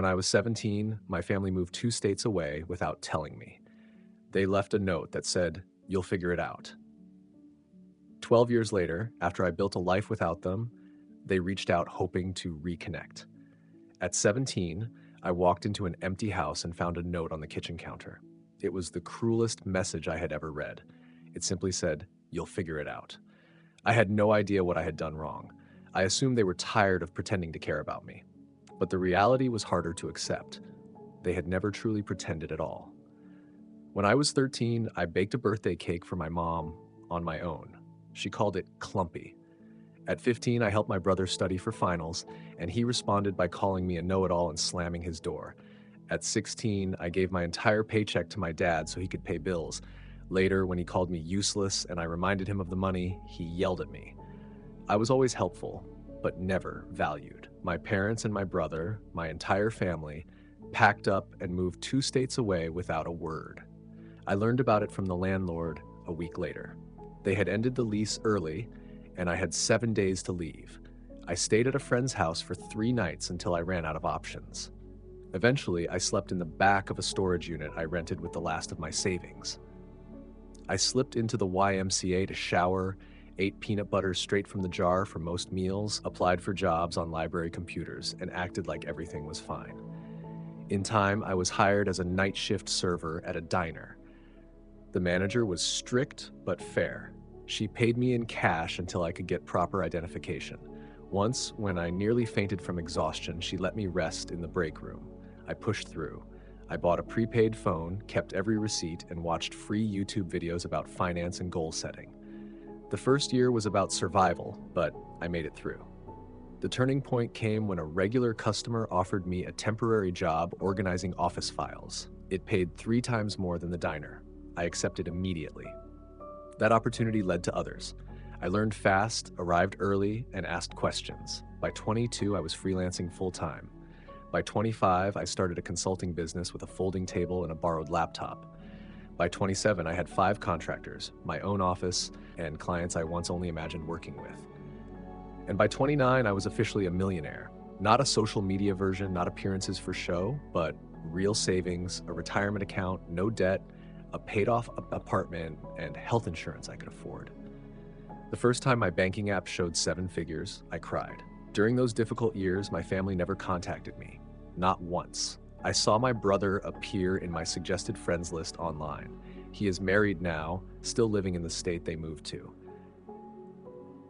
When I was 17, my family moved 2 states away without telling me. They left a note that said, "You'll figure it out." 12 years later, after I built a life without them, they reached out hoping to reconnect. At 17, I walked into an empty house and found a note on the kitchen counter. It was the cruelest message I had ever read. It simply said, "You'll figure it out." I had no idea what I had done wrong. I assumed they were tired of pretending to care about me. But the reality was harder to accept. They had never truly pretended at all. When I was 13, I baked a birthday cake for my mom on my own. She called it clumpy. At 15, I helped my brother study for finals, and he responded by calling me a know-it-all and slamming his door. At 16, I gave my entire paycheck to my dad so he could pay bills. Later, when he called me useless and I reminded him of the money, he yelled at me. I was always helpful, but never valued. My parents and my brother, my entire family, packed up and moved 2 states away without a word. I learned about it from the landlord a week later. They had ended the lease early, and I had 7 days to leave. I stayed at a friend's house for 3 nights until I ran out of options. Eventually, I slept in the back of a storage unit I rented with the last of my savings. I slipped into the YMCA to shower, ate peanut butter straight from the jar for most meals, applied for jobs on library computers, and acted like everything was fine. In time, I was hired as a night shift server at a diner. The manager was strict but fair. She paid me in cash until I could get proper identification. Once, when I nearly fainted from exhaustion, she let me rest in the break room. I pushed through. I bought a prepaid phone, kept every receipt, and watched free YouTube videos about finance and goal setting. The first year was about survival, but I made it through. The turning point came when a regular customer offered me a temporary job organizing office files. It paid 3 times more than the diner. I accepted immediately. That opportunity led to others. I learned fast, arrived early, and asked questions. By 22, I was freelancing full-time. By 25, I started a consulting business with a folding table and a borrowed laptop. By 27, I had 5 contractors, my own office, and clients I once only imagined working with. And by 29, I was officially a millionaire. Not a social media version, not appearances for show, but real savings, a retirement account, no debt, a paid-off apartment, and health insurance I could afford. The first time my banking app showed 7 figures, I cried. During those difficult years, my family never contacted me. Not once. I saw my brother appear in my suggested friends list online. He is married now, still living in the state they moved to.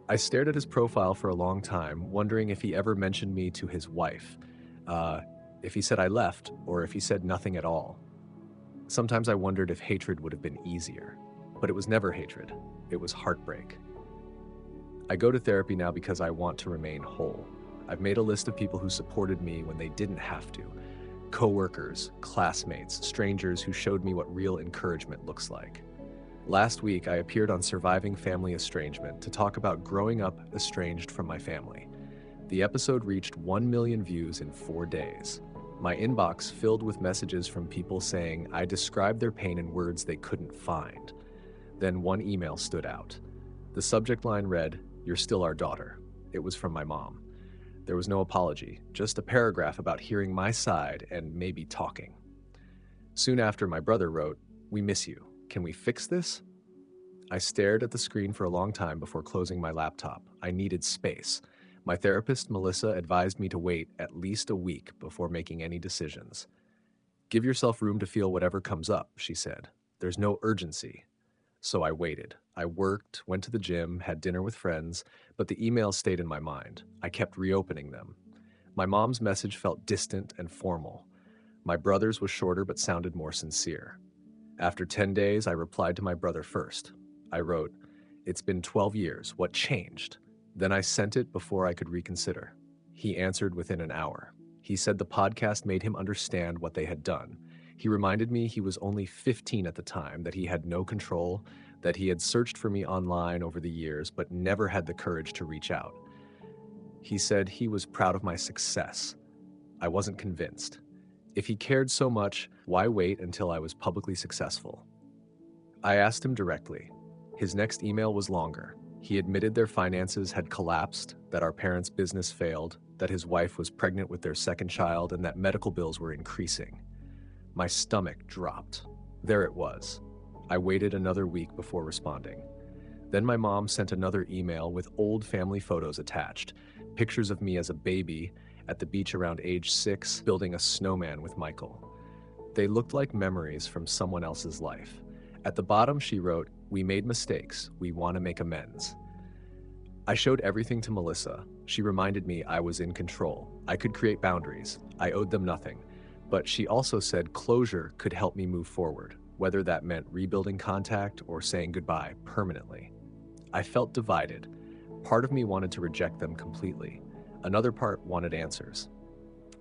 I stared at his profile for a long time, wondering if he ever mentioned me to his wife, if he said I left, or if he said nothing at all. Sometimes I wondered if hatred would have been easier, but it was never hatred. It was heartbreak. I go to therapy now because I want to remain whole. I've made a list of people who supported me when they didn't have to. Coworkers, classmates, strangers who showed me what real encouragement looks like. Last week, I appeared on Surviving Family Estrangement to talk about growing up estranged from my family. The episode reached 1 million views in 4 days. My inbox filled with messages from people saying I described their pain in words they couldn't find. Then one email stood out. The subject line read, "You're still our daughter." It was from my mom. There was no apology, just a paragraph about hearing my side and maybe talking. Soon after, my brother wrote, "We miss you. Can we fix this?" I stared at the screen for a long time before closing my laptop. I needed space. My therapist, Melissa, advised me to wait at least a week before making any decisions. "Give yourself room to feel whatever comes up," she said. "There's no urgency." So I waited. I worked, went to the gym, had dinner with friends, but the emails stayed in my mind. I kept reopening them. My mom's message felt distant and formal. My brother's was shorter but sounded more sincere. After 10 days, I replied to my brother first. I wrote, "It's been 12 years. What changed?" Then I sent it before I could reconsider. He answered within an hour. He said the podcast made him understand what they had done. He reminded me he was only 15 at the time, that he had no control, that he had searched for me online over the years but never had the courage to reach out. He said he was proud of my success. I wasn't convinced. If he cared so much, why wait until I was publicly successful? I asked him directly. His next email was longer. He admitted their finances had collapsed, that our parents' business failed, that his wife was pregnant with their second child, and that medical bills were increasing. My stomach dropped. There it was. I waited another week before responding. Then my mom sent another email with old family photos attached, pictures of me as a baby at the beach around age 6, building a snowman with Michael. They looked like memories from someone else's life. At the bottom, she wrote, "We made mistakes. We want to make amends." I showed everything to Melissa. She reminded me I was in control. I could create boundaries. I owed them nothing. But she also said closure could help me move forward, whether that meant rebuilding contact or saying goodbye permanently. I felt divided. Part of me wanted to reject them completely. Another part wanted answers.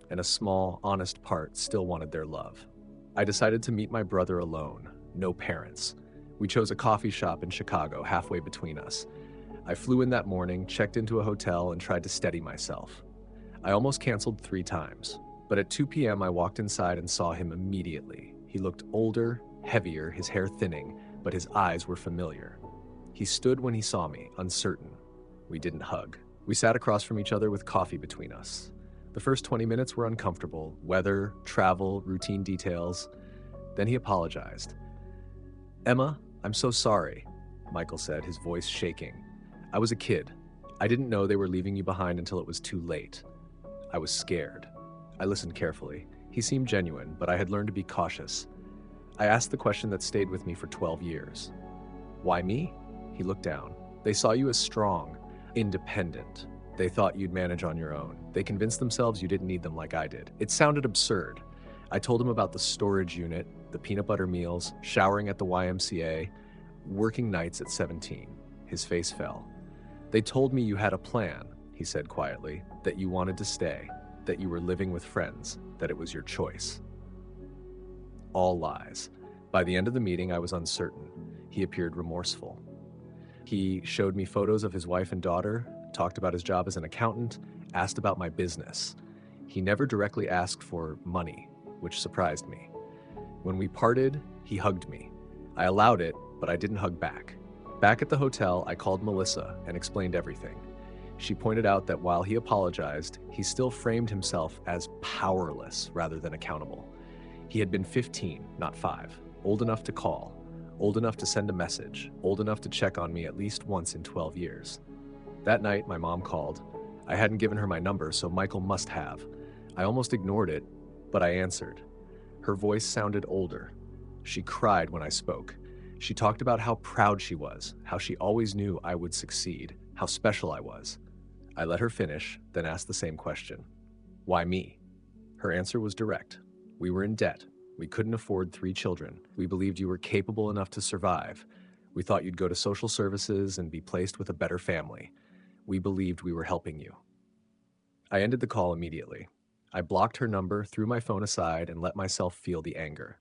And a small, honest part still wanted their love. I decided to meet my brother alone, no parents. We chose a coffee shop in Chicago, halfway between us. I flew in that morning, checked into a hotel, and tried to steady myself. I almost canceled 3 times, but at 2 p.m. I walked inside and saw him immediately. He looked older, heavier, his hair thinning, but his eyes were familiar. He stood when he saw me, uncertain. We didn't hug. We sat across from each other with coffee between us. The first 20 minutes were uncomfortable, weather, travel, routine details. Then he apologized. "Emma, I'm so sorry," Michael said, his voice shaking. "I was a kid. I didn't know they were leaving you behind until it was too late. I was scared." I listened carefully. He seemed genuine, but I had learned to be cautious. I asked the question that stayed with me for 12 years. "Why me?" He looked down. "They saw you as strong, independent. They thought you'd manage on your own. They convinced themselves you didn't need them like I did." It sounded absurd. I told him about the storage unit, the peanut butter meals, showering at the YMCA, working nights at 17. His face fell. "They told me you had a plan," he said quietly, "that you wanted to stay, that you were living with friends, that it was your choice." All lies. By the end of the meeting, I was uncertain. He appeared remorseful. He showed me photos of his wife and daughter, talked about his job as an accountant, asked about my business. He never directly asked for money, which surprised me. When we parted, he hugged me. I allowed it, but I didn't hug back. Back at the hotel, I called Melissa and explained everything. She pointed out that while he apologized, he still framed himself as powerless rather than accountable. He had been 15, not 5, old enough to call, old enough to send a message, old enough to check on me at least once in 12 years. That night, my mom called. I hadn't given her my number, so Michael must have. I almost ignored it, but I answered. Her voice sounded older. She cried when I spoke. She talked about how proud she was, how she always knew I would succeed, how special I was. I let her finish, then asked the same question. "Why me?" Her answer was direct. "We were in debt. We couldn't afford 3 children. We believed you were capable enough to survive. We thought you'd go to social services and be placed with a better family. We believed we were helping you." I ended the call immediately. I blocked her number, threw my phone aside, and let myself feel the anger.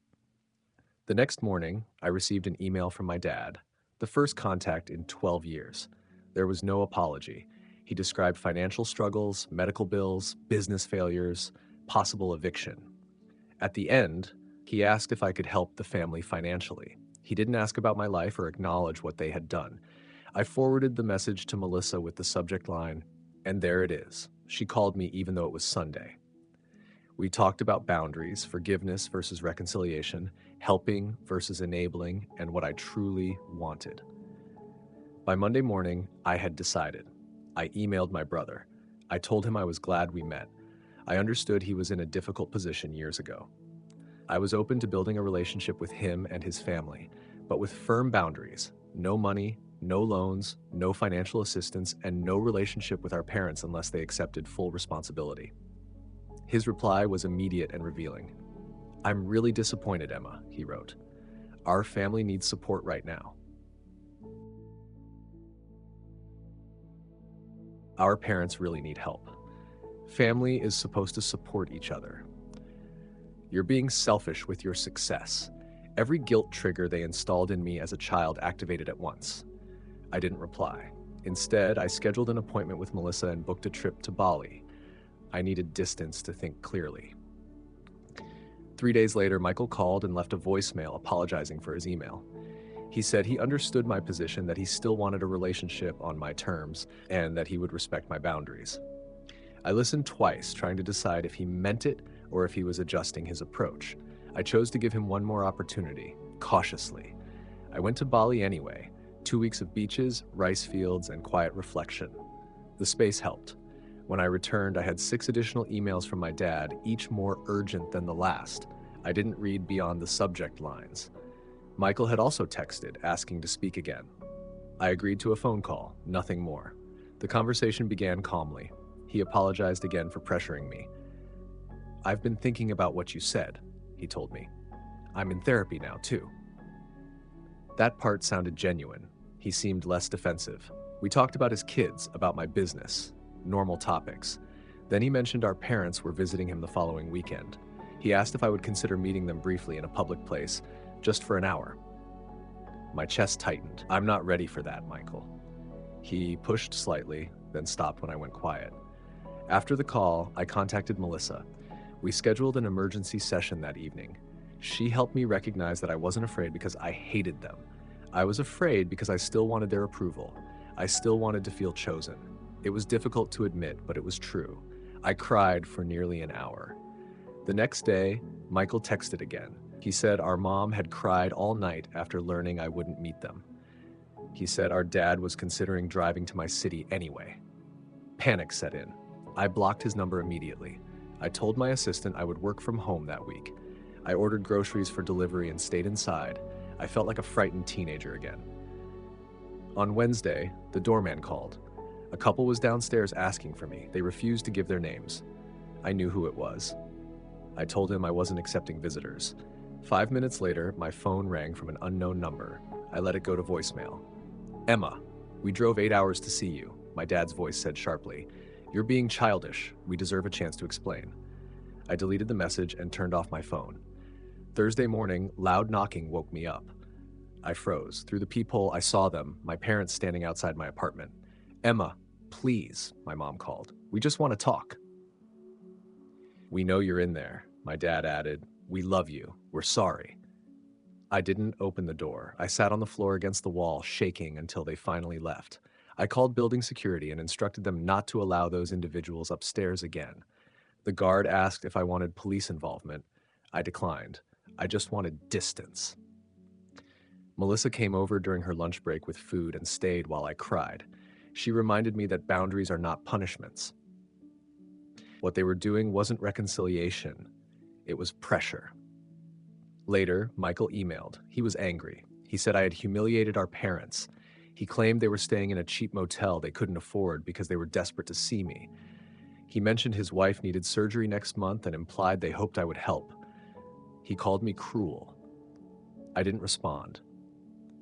The next morning, I received an email from my dad, the first contact in 12 years. There was no apology. He described financial struggles, medical bills, business failures, possible eviction. At the end, he asked if I could help the family financially. He didn't ask about my life or acknowledge what they had done. I forwarded the message to Melissa with the subject line, and there it is. She called me even though it was Sunday. We talked about boundaries, forgiveness versus reconciliation, helping versus enabling, and what I truly wanted. By Monday morning, I had decided. I emailed my brother. I told him I was glad we met. I understood he was in a difficult position years ago. I was open to building a relationship with him and his family, but with firm boundaries. No money, no loans, no financial assistance, and no relationship with our parents unless they accepted full responsibility. His reply was immediate and revealing. "I'm really disappointed, Emma," he wrote. "Our family needs support right now. Our parents really need help. Family is supposed to support each other. You're being selfish with your success. Every guilt trigger they installed in me as a child activated at once." I didn't reply. Instead, I scheduled an appointment with Melissa and booked a trip to Bali. I needed distance to think clearly. 3 days later, Michael called and left a voicemail apologizing for his email. He said he understood my position, that he still wanted a relationship on my terms, and that he would respect my boundaries. I listened twice, trying to decide if he meant it or if he was adjusting his approach. I chose to give him one more opportunity, cautiously. I went to Bali anyway, 2 weeks of beaches, rice fields, and quiet reflection. The space helped. When I returned, I had 6 additional emails from my dad, each more urgent than the last. I didn't read beyond the subject lines. Michael had also texted, asking to speak again. I agreed to a phone call, nothing more. The conversation began calmly. He apologized again for pressuring me. "I've been thinking about what you said," he told me. "I'm in therapy now, too." That part sounded genuine. He seemed less defensive. We talked about his kids, about my business, normal topics. Then he mentioned our parents were visiting him the following weekend. He asked if I would consider meeting them briefly in a public place, just for an hour. My chest tightened. "I'm not ready for that, Michael." He pushed slightly, then stopped when I went quiet. After the call, I contacted Melissa. We scheduled an emergency session that evening. She helped me recognize that I wasn't afraid because I hated them. I was afraid because I still wanted their approval. I still wanted to feel chosen. It was difficult to admit, but it was true. I cried for nearly an hour. The next day, Michael texted again. He said our mom had cried all night after learning I wouldn't meet them. He said our dad was considering driving to my city anyway. Panic set in. I blocked his number immediately. I told my assistant I would work from home that week. I ordered groceries for delivery and stayed inside. I felt like a frightened teenager again. On Wednesday, the doorman called. A couple was downstairs asking for me. They refused to give their names. I knew who it was. I told him I wasn't accepting visitors. 5 minutes later, my phone rang from an unknown number. I let it go to voicemail. "Emma, we drove 8 hours to see you," my dad's voice said sharply. "You're being childish. We deserve a chance to explain." I deleted the message and turned off my phone. Thursday morning, loud knocking woke me up. I froze. Through the peephole, I saw them, my parents standing outside my apartment. "Emma, please," my mom called. "We just want to talk." "We know you're in there," my dad added. "We love you. We're sorry." I didn't open the door. I sat on the floor against the wall, shaking until they finally left. I called building security and instructed them not to allow those individuals upstairs again. The guard asked if I wanted police involvement. I declined. I just wanted distance. Melissa came over during her lunch break with food and stayed while I cried. She reminded me that boundaries are not punishments. What they were doing wasn't reconciliation. It was pressure. Later, Michael emailed. He was angry. He said I had humiliated our parents. He claimed they were staying in a cheap motel they couldn't afford because they were desperate to see me. He mentioned his wife needed surgery next month and implied they hoped I would help. He called me cruel. I didn't respond.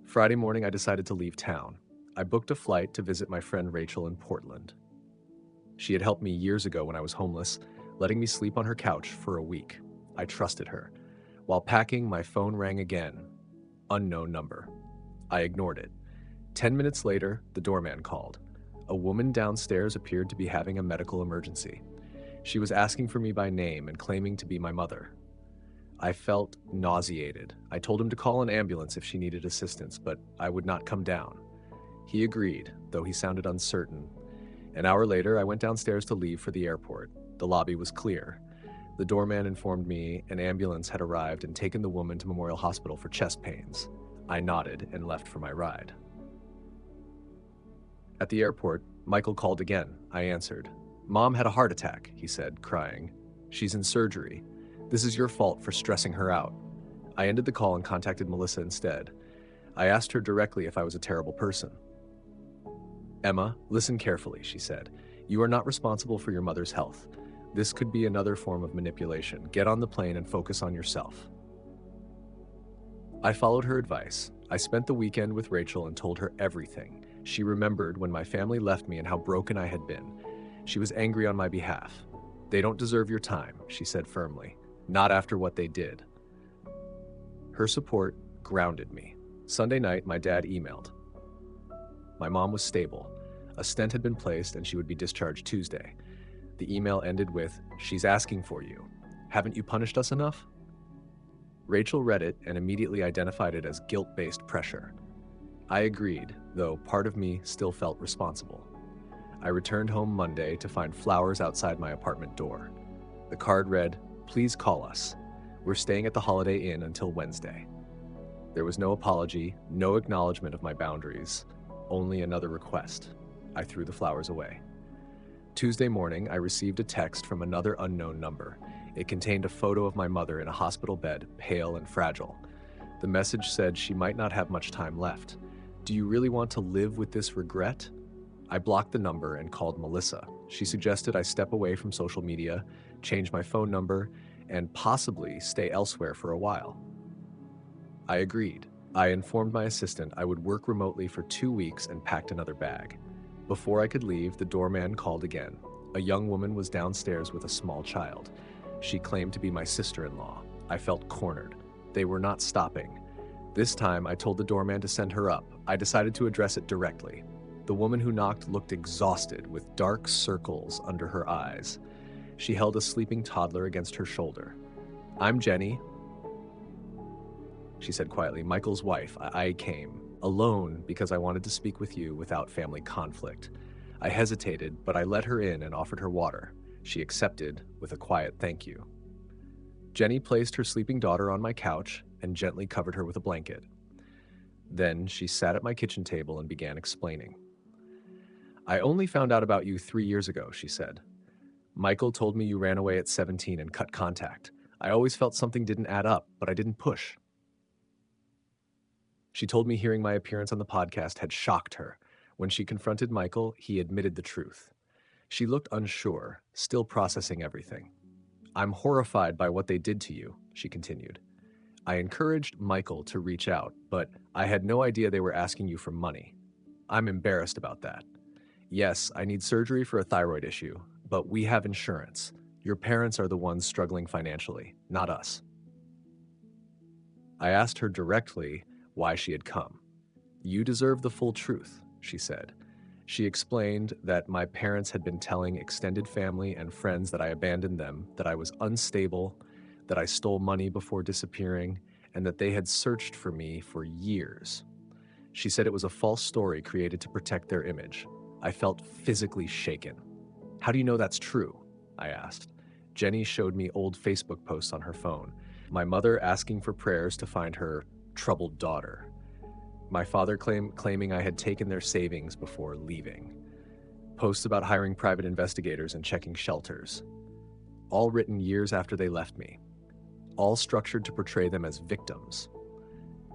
Friday morning, I decided to leave town. I booked a flight to visit my friend Rachel in Portland. She had helped me years ago when I was homeless, letting me sleep on her couch for a week. I trusted her. While packing, my phone rang again. Unknown number. I ignored it. 10 minutes later, the doorman called. A woman downstairs appeared to be having a medical emergency. She was asking for me by name and claiming to be my mother. I felt nauseated. I told him to call an ambulance if she needed assistance, but I would not come down. He agreed, though he sounded uncertain. An hour later, I went downstairs to leave for the airport. The lobby was clear. The doorman informed me an ambulance had arrived and taken the woman to Memorial Hospital for chest pains. I nodded and left for my ride. At the airport, Michael called again. I answered. "Mom had a heart attack," he said, crying. "She's in surgery. This is your fault for stressing her out." I ended the call and contacted Melissa instead. I asked her directly if I was a terrible person. "Emma, listen carefully," she said. "You are not responsible for your mother's health. This could be another form of manipulation. Get on the plane and focus on yourself." I followed her advice. I spent the weekend with Rachel and told her everything. She remembered when my family left me and how broken I had been. She was angry on my behalf. "They don't deserve your time," she said firmly. "Not after what they did." Her support grounded me. Sunday night, my dad emailed. My mom was stable. A stent had been placed and she would be discharged Tuesday. The email ended with, "She's asking for you. Haven't you punished us enough?" Rachel read it and immediately identified it as guilt-based pressure. I agreed, though part of me still felt responsible. I returned home Monday to find flowers outside my apartment door. The card read, "Please call us. We're staying at the Holiday Inn until Wednesday." There was no apology, no acknowledgement of my boundaries, only another request. I threw the flowers away. Tuesday morning, I received a text from another unknown number. It contained a photo of my mother in a hospital bed, pale and fragile. The message said she might not have much time left. "Do you really want to live with this regret?" I blocked the number and called Melissa. She suggested I step away from social media, change my phone number, and possibly stay elsewhere for a while. I agreed. I informed my assistant I would work remotely for 2 weeks and packed another bag. Before I could leave, the doorman called again. A young woman was downstairs with a small child. She claimed to be my sister-in-law. I felt cornered. They were not stopping. This time, I told the doorman to send her up. I decided to address it directly. The woman who knocked looked exhausted, with dark circles under her eyes. She held a sleeping toddler against her shoulder. "I'm Jenny," she said quietly, "Michael's wife. I came alone because I wanted to speak with you without family conflict." I hesitated, but I let her in and offered her water. She accepted with a quiet thank you. Jenny placed her sleeping daughter on my couch and gently covered her with a blanket. Then she sat at my kitchen table and began explaining. "I only found out about you 3 years ago," she said. "Michael told me you ran away at 17 and cut contact. I always felt something didn't add up, but I didn't push." She told me hearing my appearance on the podcast had shocked her. When she confronted Michael, he admitted the truth. She looked unsure, still processing everything. "I'm horrified by what they did to you," she continued. "I encouraged Michael to reach out, but I had no idea they were asking you for money. I'm embarrassed about that. Yes, I need surgery for a thyroid issue, but we have insurance. Your parents are the ones struggling financially, not us." I asked her directly why she had come. "You deserve the full truth," she said. She explained that my parents had been telling extended family and friends that I abandoned them, that I was unstable, that I stole money before disappearing, and that they had searched for me for years. She said it was a false story created to protect their image. I felt physically shaken. "How do you know that's true?" I asked. Jenny showed me old Facebook posts on her phone. My mother asking for prayers to find her troubled daughter. My father claiming I had taken their savings before leaving. Posts about hiring private investigators and checking shelters. All written years after they left me. All structured to portray them as victims.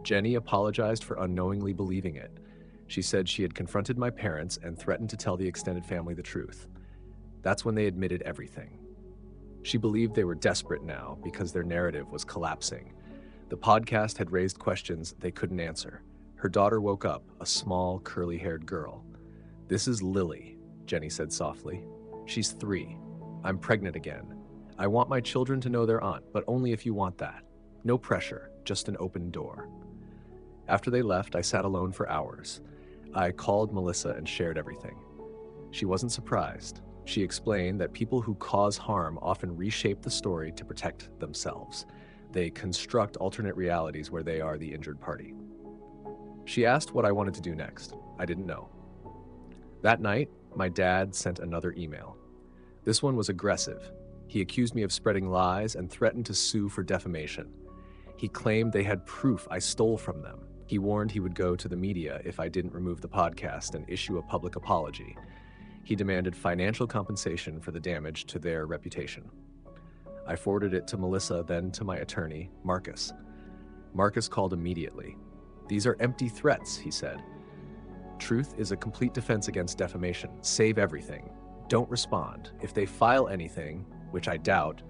Jenny apologized for unknowingly believing it. She said she had confronted my parents and threatened to tell the extended family the truth. That's when they admitted everything. She believed they were desperate now because their narrative was collapsing. The podcast had raised questions they couldn't answer. Her daughter woke up, a small, curly-haired girl. "This is Lily," Jenny said softly. "She's 3. I'm pregnant again. I want my children to know their aunt, but only if you want that. No pressure, just an open door." After they left, I sat alone for hours. I called Melissa and shared everything. She wasn't surprised. She explained that people who cause harm often reshape the story to protect themselves. They construct alternate realities where they are the injured party. She asked what I wanted to do next. I didn't know. That night, my dad sent another email. This one was aggressive. He accused me of spreading lies and threatened to sue for defamation. He claimed they had proof I stole from them. He warned he would go to the media if I didn't remove the podcast and issue a public apology. He demanded financial compensation for the damage to their reputation. I forwarded it to Melissa, then to my attorney, Marcus. Marcus called immediately. "These are empty threats," he said. "Truth is a complete defense against defamation. Save everything. Don't respond. If they file anything, which I doubt,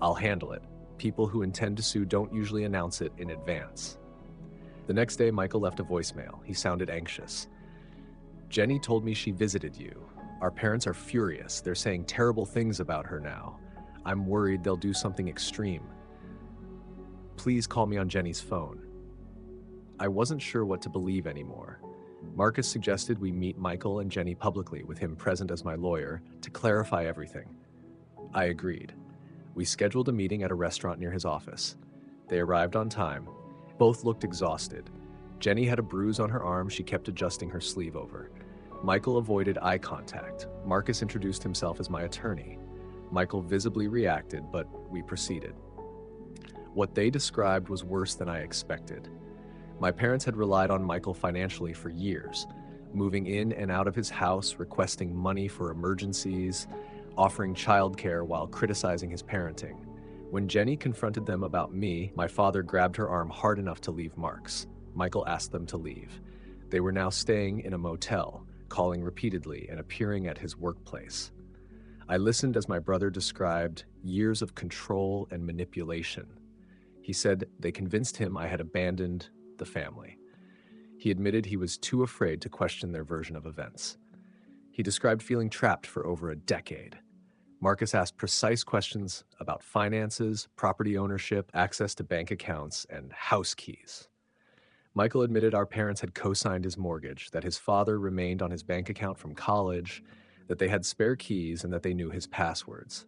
I'll handle it. People who intend to sue don't usually announce it in advance." The next day, Michael left a voicemail. He sounded anxious. "Jenny told me she visited you. Our parents are furious. They're saying terrible things about her now. I'm worried they'll do something extreme. Please call me on Jenny's phone." I wasn't sure what to believe anymore. Marcus suggested we meet Michael and Jenny publicly, with him present as my lawyer, to clarify everything. I agreed. We scheduled a meeting at a restaurant near his office. They arrived on time. Both looked exhausted. Jenny had a bruise on her arm she kept adjusting her sleeve over. Michael avoided eye contact. Marcus introduced himself as my attorney. Michael visibly reacted, but we proceeded. What they described was worse than I expected. My parents had relied on Michael financially for years, moving in and out of his house, requesting money for emergencies, offering childcare while criticizing his parenting. When Jenny confronted them about me, my father grabbed her arm hard enough to leave marks. Michael asked them to leave. They were now staying in a motel, calling repeatedly and appearing at his workplace. I listened as my brother described years of control and manipulation. He said they convinced him I had abandoned the family. He admitted he was too afraid to question their version of events. He described feeling trapped for over a decade. Marcus asked precise questions about finances, property ownership, access to bank accounts, and house keys. Michael admitted our parents had co-signed his mortgage, that his father remained on his bank account from college, that they had spare keys, and that they knew his passwords.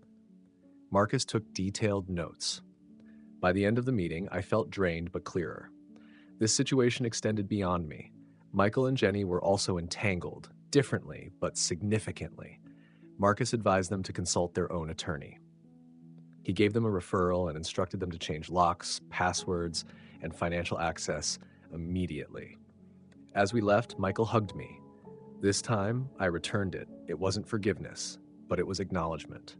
Marcus took detailed notes. By the end of the meeting, I felt drained but clearer. This situation extended beyond me. Michael and Jenny were also entangled, differently but significantly. Marcus advised them to consult their own attorney. He gave them a referral and instructed them to change locks, passwords, and financial access immediately. As we left, Michael hugged me. This time, I returned it. It wasn't forgiveness, but it was acknowledgement.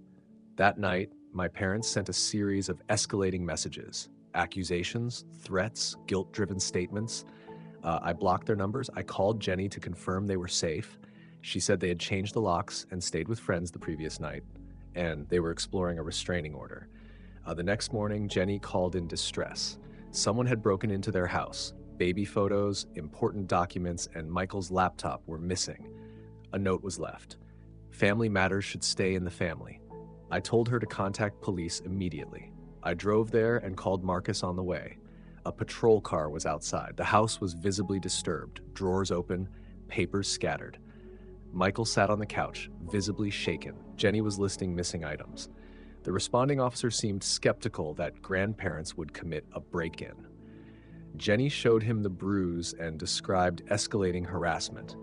That night, my parents sent a series of escalating messages, accusations, threats, guilt-driven statements. I blocked their numbers. I called Jenny to confirm they were safe. She said they had changed the locks and stayed with friends the previous night, and they were exploring a restraining order. The next morning, Jenny called in distress. Someone had broken into their house. Baby photos, important documents, and Michael's laptop were missing. A note was left. Family matters should stay in the family. I told her to contact police immediately. I drove there and called Marcus on the way. A patrol car was outside. The house was visibly disturbed, drawers open, papers scattered. Michael sat on the couch, visibly shaken. Jenny was listing missing items. The responding officer seemed skeptical that grandparents would commit a break-in. Jenny showed him the bruise and described escalating harassment.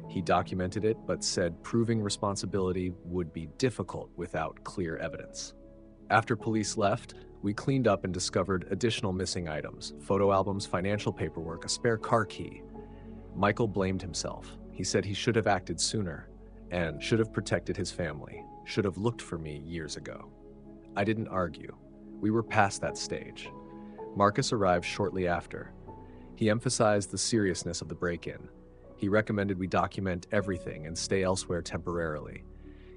He documented it, but said proving responsibility would be difficult without clear evidence. After police left, we cleaned up and discovered additional missing items: photo albums, financial paperwork, a spare car key. Michael blamed himself. He said he should have acted sooner and should have protected his family, should have looked for me years ago. I didn't argue. We were past that stage. Marcus arrived shortly after. He emphasized the seriousness of the break-in. He recommended we document everything and stay elsewhere temporarily.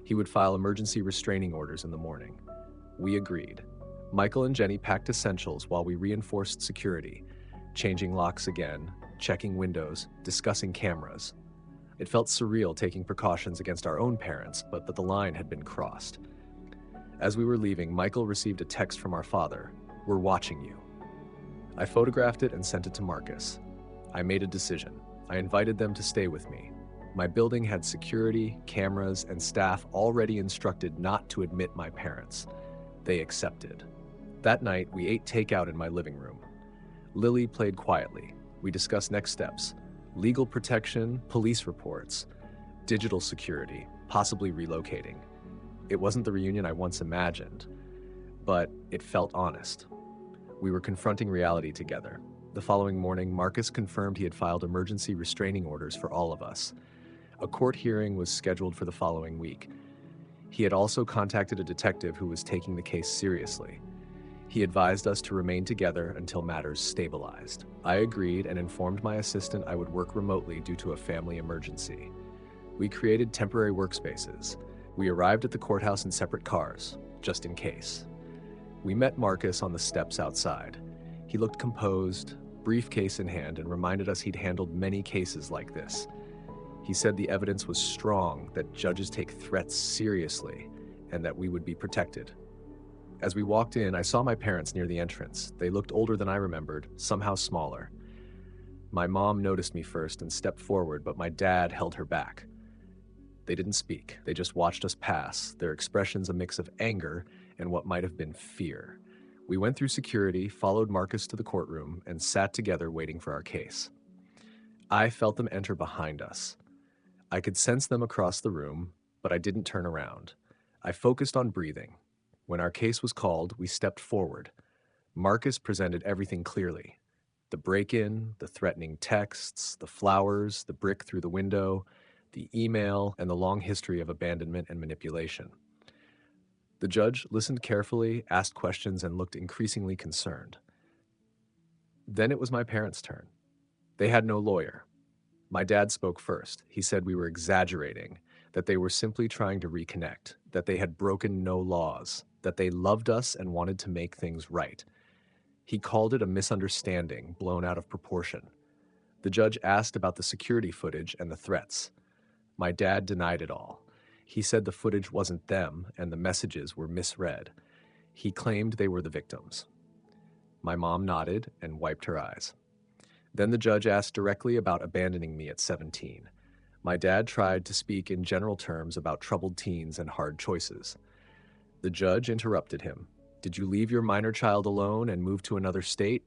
He would file emergency restraining orders in the morning. We agreed. Michael and Jenny packed essentials while we reinforced security, changing locks again, checking windows, discussing cameras. It felt surreal taking precautions against our own parents, but that the line had been crossed. As we were leaving, Michael received a text from our father. "We're watching you." I photographed it and sent it to Marcus. I made a decision. I invited them to stay with me. My building had security, cameras, and staff already instructed not to admit my parents. They accepted. That night, we ate takeout in my living room. Lily played quietly. We discussed next steps: legal protection, police reports, digital security, possibly relocating. It wasn't the reunion I once imagined, but it felt honest. We were confronting reality together. The following morning, Marcus confirmed he had filed emergency restraining orders for all of us. A court hearing was scheduled for the following week. He had also contacted a detective who was taking the case seriously. He advised us to remain together until matters stabilized. I agreed and informed my assistant I would work remotely due to a family emergency. We created temporary workspaces. We arrived at the courthouse in separate cars, just in case. We met Marcus on the steps outside. He looked composed, briefcase in hand, and reminded us he'd handled many cases like this. He said the evidence was strong, that judges take threats seriously, and that we would be protected. As we walked in, I saw my parents near the entrance. They looked older than I remembered, somehow smaller. My mom noticed me first and stepped forward, but my dad held her back. They didn't speak. They just watched us pass, their expressions a mix of anger and what might have been fear. We went through security, followed Marcus to the courtroom, and sat together waiting for our case. I felt them enter behind us. I could sense them across the room, but I didn't turn around. I focused on breathing. When our case was called, we stepped forward. Marcus presented everything clearly: the break in, the threatening texts, the flowers, the brick through the window, the email, and the long history of abandonment and manipulation. The judge listened carefully, asked questions, and looked increasingly concerned. Then it was my parents' turn. They had no lawyer. My dad spoke first. He said we were exaggerating, that they were simply trying to reconnect, that they had broken no laws, that they loved us and wanted to make things right. He called it a misunderstanding blown out of proportion. The judge asked about the security footage and the threats. My dad denied it all. He said the footage wasn't them and the messages were misread. He claimed they were the victims. My mom nodded and wiped her eyes. Then the judge asked directly about abandoning me at 17. My dad tried to speak in general terms about troubled teens and hard choices. The judge interrupted him. Did you leave your minor child alone and move to another state?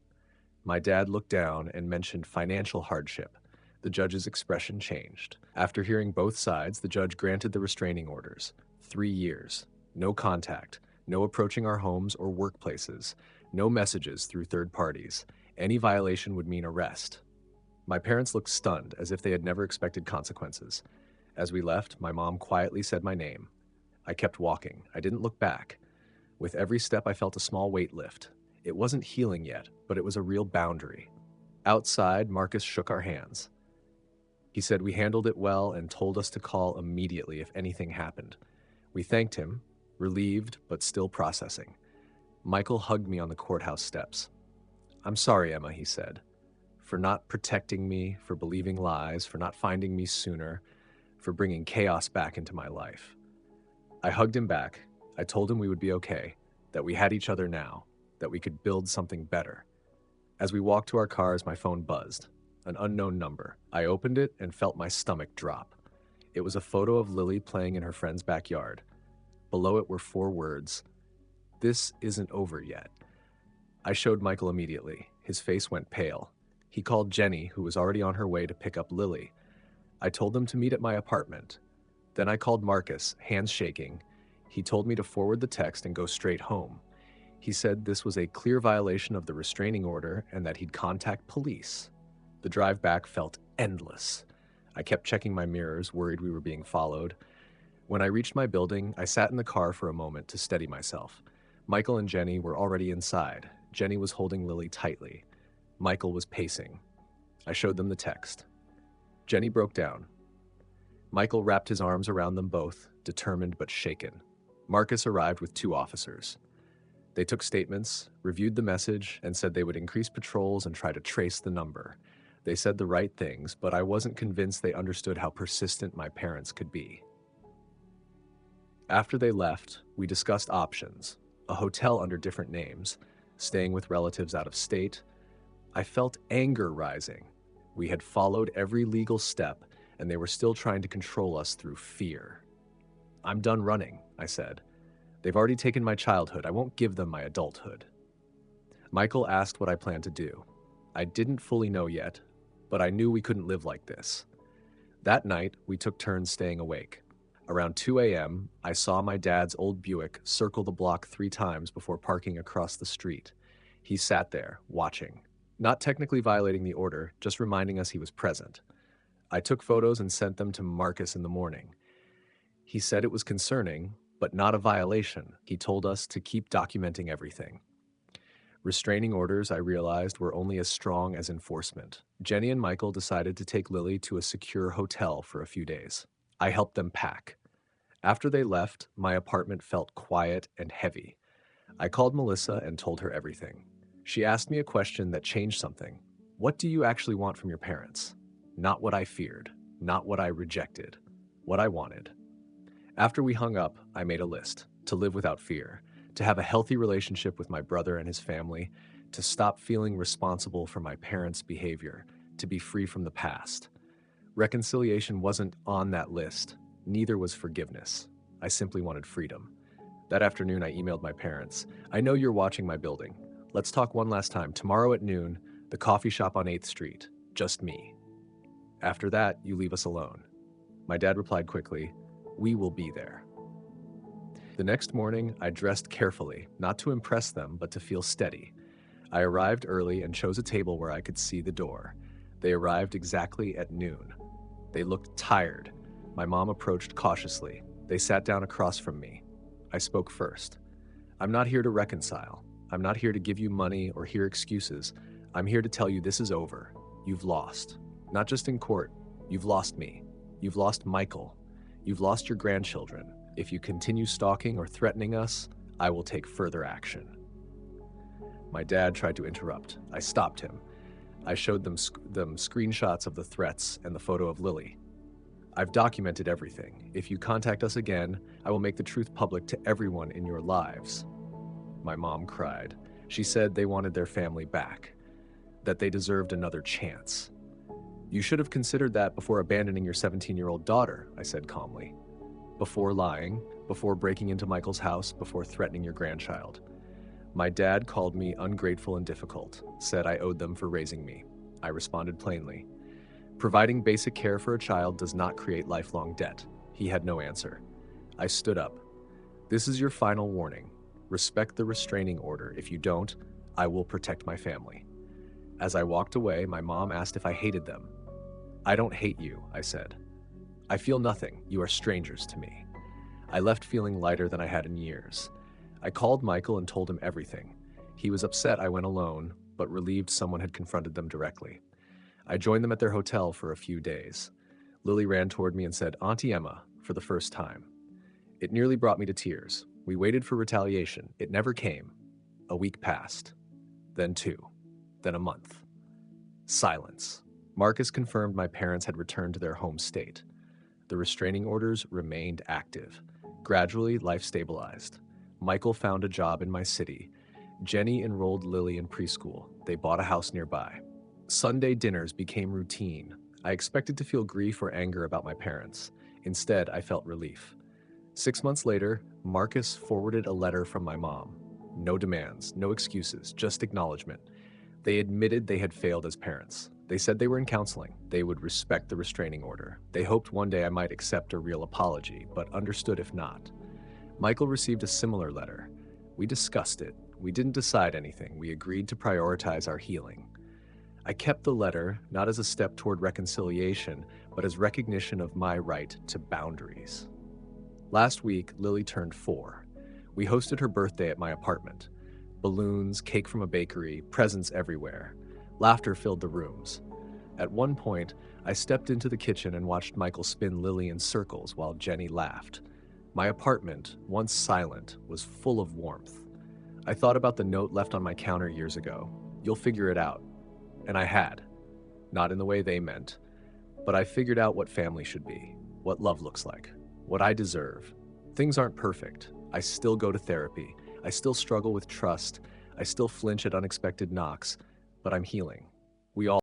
My dad looked down and mentioned financial hardship. The judge's expression changed. After hearing both sides, the judge granted the restraining orders. 3 years. No contact. No approaching our homes or workplaces. No messages through third parties. Any violation would mean arrest. My parents looked stunned, as if they had never expected consequences. As we left, my mom quietly said my name. I kept walking. I didn't look back. With every step, I felt a small weight lift. It wasn't healing yet, but it was a real boundary. Outside, Marcus shook our hands. He said we handled it well and told us to call immediately if anything happened. We thanked him, relieved but still processing. Michael hugged me on the courthouse steps. I'm sorry, Emma, he said, for not protecting me, for believing lies, for not finding me sooner, for bringing chaos back into my life. I hugged him back. I told him we would be okay, that we had each other now, that we could build something better. As we walked to our cars, my phone buzzed. An unknown number. I opened it and felt my stomach drop. It was a photo of Lily playing in her friend's backyard. Below it were 4 words: "This isn't over yet." I showed Michael immediately. His face went pale. He called Jenny, who was already on her way to pick up Lily. I told them to meet at my apartment. Then I called Marcus, hands shaking. He told me to forward the text and go straight home. He said this was a clear violation of the restraining order and that he'd contact police. The drive back felt endless. I kept checking my mirrors, worried we were being followed. When I reached my building, I sat in the car for a moment to steady myself. Michael and Jenny were already inside. Jenny was holding Lily tightly. Michael was pacing. I showed them the text. Jenny broke down. Michael wrapped his arms around them both, determined but shaken. Marcus arrived with 2 officers. They took statements, reviewed the message, and said they would increase patrols and try to trace the number. They said the right things, but I wasn't convinced they understood how persistent my parents could be. After they left, we discussed options: a hotel under different names, staying with relatives out of state. I felt anger rising. We had followed every legal step, and they were still trying to control us through fear. I'm done running, I said. They've already taken my childhood. I won't give them my adulthood. Michael asked what I planned to do. I didn't fully know yet, but I knew we couldn't live like this. That night, we took turns staying awake. Around 2 a.m., I saw my dad's old Buick circle the block 3 times before parking across the street. He sat there, watching. Not technically violating the order, just reminding us he was present. I took photos and sent them to Marcus in the morning. He said it was concerning, but not a violation. He told us to keep documenting everything. Restraining orders, I realized, were only as strong as enforcement. Jenny and Michael decided to take Lily to a secure hotel for a few days. I helped them pack. After they left, my apartment felt quiet and heavy. I called Melissa and told her everything. She asked me a question that changed something. What do you actually want from your parents? Not what I feared, not what I rejected, what I wanted. After we hung up, I made a list: to live without fear, to have a healthy relationship with my brother and his family, to stop feeling responsible for my parents' behavior, to be free from the past. Reconciliation wasn't on that list. Neither was forgiveness. I simply wanted freedom. That afternoon, I emailed my parents. I know you're watching my building. Let's talk one last time. Tomorrow at noon, the coffee shop on 8th Street. Just me. After that, you leave us alone. My dad replied quickly, "We will be there." The next morning, I dressed carefully, not to impress them, but to feel steady. I arrived early and chose a table where I could see the door. They arrived exactly at noon. They looked tired. My mom approached cautiously. They sat down across from me. I spoke first. "I'm not here to reconcile. I'm not here to give you money or hear excuses. I'm here to tell you this is over. You've lost. Not just in court. You've lost me. You've lost Michael. You've lost your grandchildren. If you continue stalking or threatening us, I will take further action." My dad tried to interrupt. I stopped him. I showed them screenshots of the threats and the photo of Lily. "I've documented everything. If you contact us again, I will make the truth public to everyone in your lives." My mom cried. She said they wanted their family back, that they deserved another chance. "You should have considered that before abandoning your 17-year-old daughter," I said calmly. "Before lying, before breaking into Michael's house, before threatening your grandchild." My dad called me ungrateful and difficult, said I owed them for raising me. I responded plainly. "Providing basic care for a child does not create lifelong debt." He had no answer. I stood up. "This is your final warning. Respect the restraining order. If you don't, I will protect my family." As I walked away, my mom asked if I hated them. "I don't hate you," I said. "I feel nothing. You are strangers to me." I left feeling lighter than I had in years. I called Michael and told him everything. He was upset I went alone, but relieved someone had confronted them directly. I joined them at their hotel for a few days. Lily ran toward me and said, "Auntie Emma," for the first time. It nearly brought me to tears. We waited for retaliation. It never came. A week passed. Then 2. Then a month. Silence. Marcus confirmed my parents had returned to their home state. The restraining orders remained active. Gradually, life stabilized. Michael found a job in my city. Jenny enrolled Lily in preschool. They bought a house nearby. Sunday dinners became routine. I expected to feel grief or anger about my parents. Instead, I felt relief. 6 months later, Marcus forwarded a letter from my mom. No demands, no excuses, just acknowledgement. They admitted they had failed as parents. They said they were in counseling. They would respect the restraining order. They hoped one day I might accept a real apology, but understood if not. Michael received a similar letter. We discussed it. We didn't decide anything. We agreed to prioritize our healing. I kept the letter, not as a step toward reconciliation, but as recognition of my right to boundaries. Last week, Lily turned 4. We hosted her birthday at my apartment. Balloons, cake from a bakery, presents everywhere. Laughter filled the rooms. At one point, I stepped into the kitchen and watched Michael spin Lily in circles while Jenny laughed. My apartment, once silent, was full of warmth. I thought about the note left on my counter years ago. "You'll figure it out." And I had. Not in the way they meant, but I figured out what family should be, what love looks like, what I deserve. Things aren't perfect. I still go to therapy. I still struggle with trust. I still flinch at unexpected knocks, but I'm healing. We all